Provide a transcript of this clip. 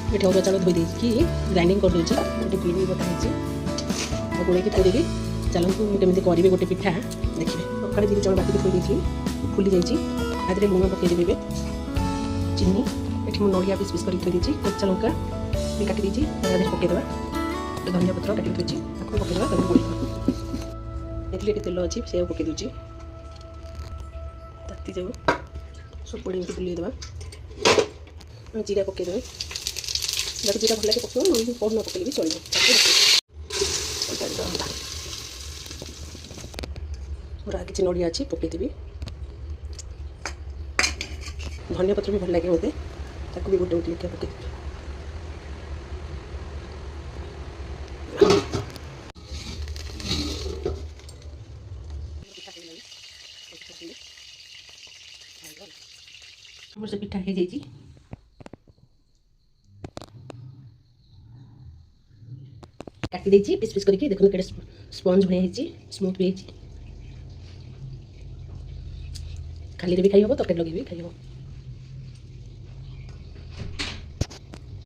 ये अरुआ चाउल धोई देकी ग्राइंडिंग कर दूसरी गोटे बिरी बटा गोलैकी थोड़ी चलतु मुझे करी गोटे पिठा देखिए सकाଳେ बिरी चाउल बाटी थोड़ी फुली जाइए लुण पकईदेवे चीनी ये मुझे नड़िया पिस पिस कर थोड़ी कच्चा लंका भी काटी पकईदेवा धनिया पत्र काटिक थोड़ी पकईदेवा गोल ये तेल अच्छी से पकई दूसरी ताती जाऊ सब पड़ी बुलेदेवा जीरा पकईदेवे जब जीरा भल लगे पकड़ कौन न पकड़े भी चलो पूरा किसी नड़िया अच्छी पकईदेवी धनिया पत्र भी भल लगे मत भी गोटे गोटे लेखा पकईदेवी से पिठा हो जाइए काटी देछि पीस पीस करके देखो केड़े स्पंज भय हेछि स्मूथ भी हेछि खाली रे भी खाई हबो तके लगे भी खाई हबो।